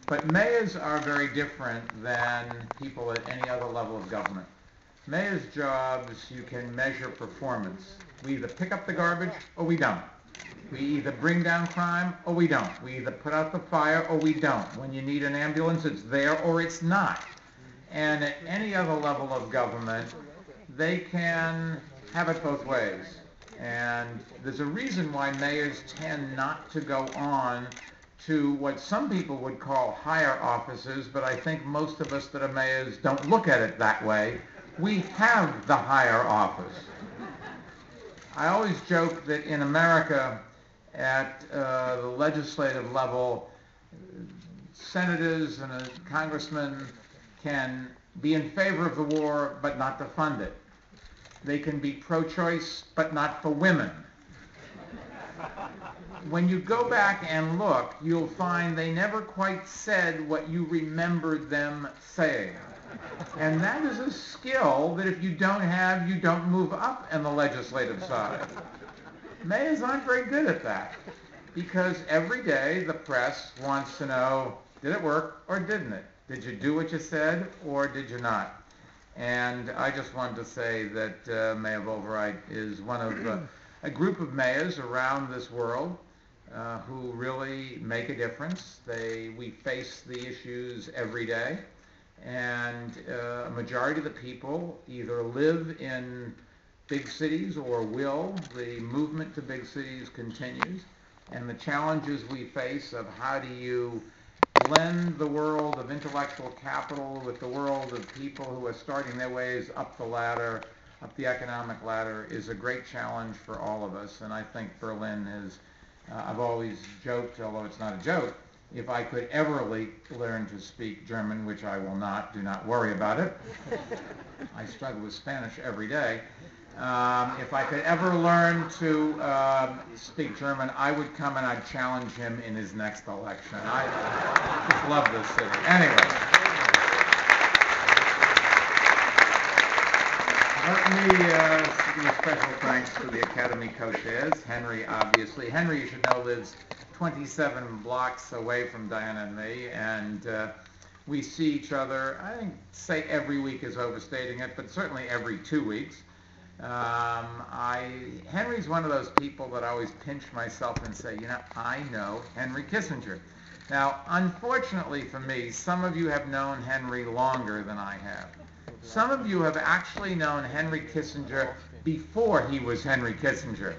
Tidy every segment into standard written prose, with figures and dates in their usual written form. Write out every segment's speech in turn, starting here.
But mayors are very different than people at any other level of government. Mayor's jobs, you can measure performance. We either pick up the garbage or we don't. We either bring down crime or we don't. We either put out the fire or we don't. When you need an ambulance, it's there or it's not. And at any other level of government, they can have it both ways. And there's a reason why mayors tend not to go on to what some people would call higher offices, but I think most of us that are mayors don't look at it that way. We have the higher office. I always joke that in America, at the legislative level, senators and congressmen can be in favor of the war but not to fund it. They can be pro-choice but not for women. When you go back and look, you'll find they never quite said what you remembered them saying. And that is a skill that if you don't have, you don't move up in the legislative side. Mayors aren't very good at that because every day the press wants to know, did it work or didn't it? Did you do what you said or did you not? And I just wanted to say that Mayor Volverite is one of a group of mayors around this world who really make a difference. We face the issues every day, and a majority of the people either live in big cities or will. The movement to big cities continues, and the challenges we face of how do you blend the world of intellectual capital with the world of people who are starting their ways up the ladder, up the economic ladder, is a great challenge for all of us. And I think Berlin is, I've always joked, although it's not a joke, if I could ever learn to speak German, which I will not, do not worry about it. I struggle with Spanish every day. If I could ever learn to speak German, I would come and I'd challenge him in his next election. I just love this city. Anyway. Let me give a special thanks to the Academy co-chairs. Henry, obviously. Henry, you should know, lives 27 blocks away from Diana and me, and we see each other, I think, say every week is overstating it, but certainly every 2 weeks. Henry's one of those people that I always pinch myself and say, you know, I know Henry Kissinger. Now, unfortunately for me, some of you have known Henry longer than I have. Some of you have actually known Henry Kissinger before he was Henry Kissinger.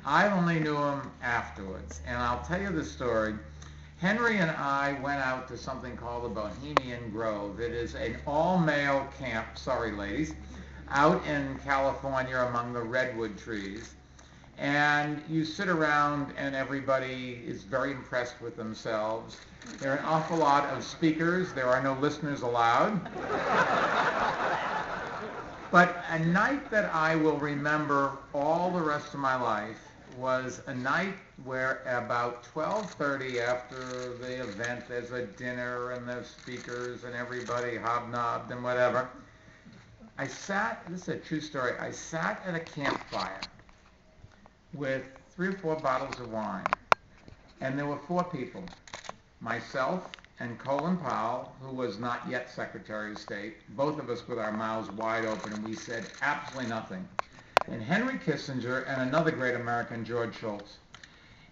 I only knew him afterwards, and I'll tell you the story. Henry and I went out to something called the Bohemian Grove. It is an all-male camp, sorry ladies, out in California among the redwood trees. And you sit around and everybody is very impressed with themselves. There are an awful lot of speakers. There are no listeners allowed. But a night that I will remember all the rest of my life was a night where about 12:30 after the event, there's a dinner and there's speakers and everybody hobnobbed and whatever. I sat, this is a true story, I sat at a campfire with 3 or 4 bottles of wine, and there were 4 people, myself and Colin Powell, who was not yet Secretary of State, both of us with our mouths wide open, and we said absolutely nothing, and Henry Kissinger and another great American, George Shultz.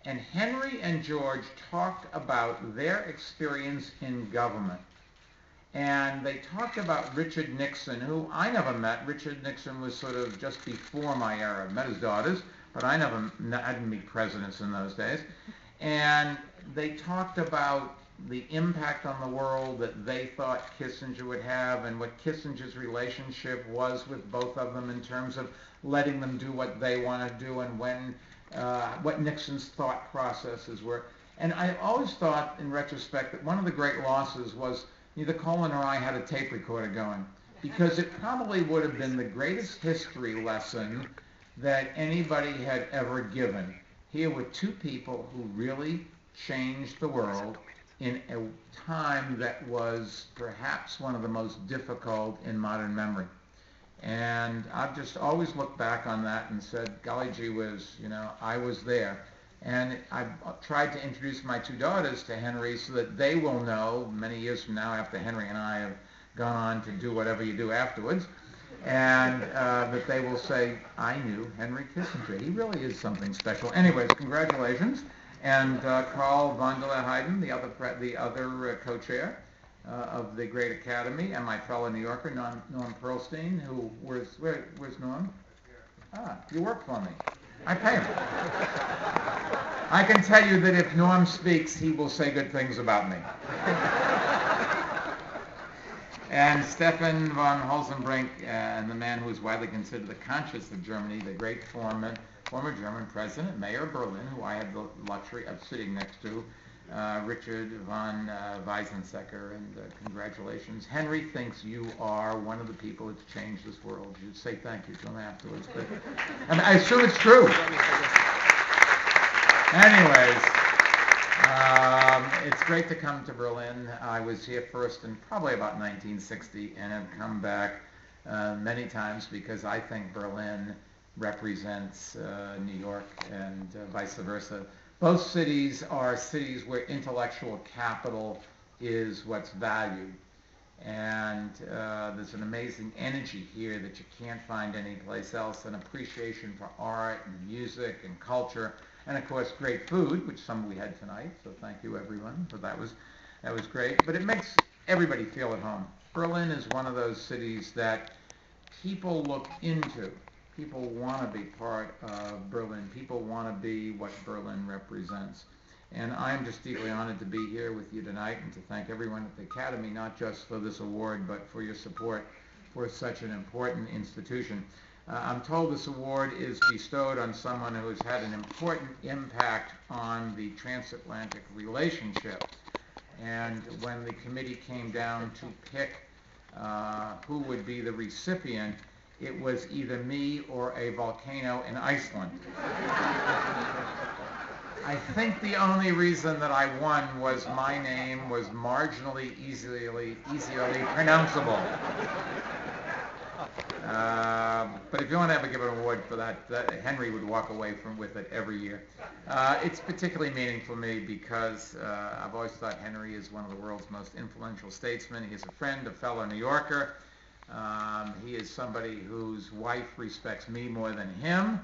And Henry and George talked about their experience in government. And they talked about Richard Nixon, who I never met. Richard Nixon was sort of just before my era. I met his daughters, but I didn't meet presidents in those days. And they talked about the impact on the world that they thought Kissinger would have and what Kissinger's relationship was with both of them in terms of letting them do what they want to do and what Nixon's thought processes were. And I always thought, in retrospect, that one of the great losses was neither Colin or I had a tape recorder going, because it probably would have been the greatest history lesson that anybody had ever given. Here were 2 people who really changed the world in a time that was perhaps one of the most difficult in modern memory. And I've just always looked back on that and said, golly gee whiz, you know, I was there. And I've tried to introduce my two daughters to Henry so that they will know many years from now, after Henry and I have gone on to do whatever you do afterwards, and that they will say, I knew Henry Kissinger. He really is something special. Anyways, congratulations. And Carl von der Heyden, the other co-chair of the Great Academy, and my fellow New Yorker, Norm Pearlstein, where's Norm? Ah, you work for me. I pay him. I can tell you that if Norm speaks, he will say good things about me. And Stefan von Holzenbrink, and the man who is widely considered the conscience of Germany, the great former German president, mayor of Berlin, who I had the luxury of sitting next to, Richard von Weizsäcker, and congratulations. Henry thinks you are one of the people that's changed this world. You say thank you to him afterwards. But, and I assume it's true. Anyways, it's great to come to Berlin. I was here first in probably about 1960 and have come back many times because I think Berlin represents New York and vice versa. Both cities are cities where intellectual capital is what's valued. And there's an amazing energy here that you can't find anyplace else, an appreciation for art and music and culture, and of course great food, which some we had tonight, so thank you everyone. So that was great. But it makes everybody feel at home. Berlin is one of those cities that people look into. People want to be part of Berlin. People want to be what Berlin represents. And I'm just deeply honored to be here with you tonight and to thank everyone at the Academy, not just for this award, but for your support for such an important institution. I'm told this award is bestowed on someone who has had an important impact on the transatlantic relationship. And when the committee came down to pick who would be the recipient, it was either me or a volcano in Iceland. I think the only reason that I won was my name was marginally easily pronounceable. But if you want to ever give an award for that, Henry would walk away with it every year. It's particularly meaningful to me because I've always thought Henry is one of the world's most influential statesmen. He's a friend, a fellow New Yorker. He is somebody whose wife respects me more than him.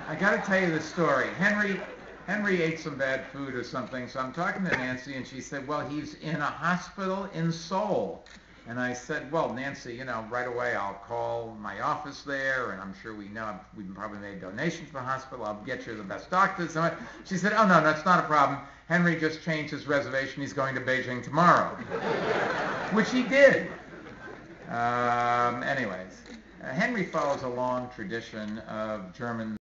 I got to tell you the story. Henry ate some bad food or something, so I'm talking to Nancy, and she said, well, he's in a hospital in Seoul. And I said, well, Nancy, right away I'll call my office there, and I'm sure we've probably made donations to the hospital. I'll get you the best doctors. She said, oh, no, that's not a problem. Henry just changed his reservation. He's going to Beijing tomorrow, which he did. Anyways, Henry follows a long tradition of German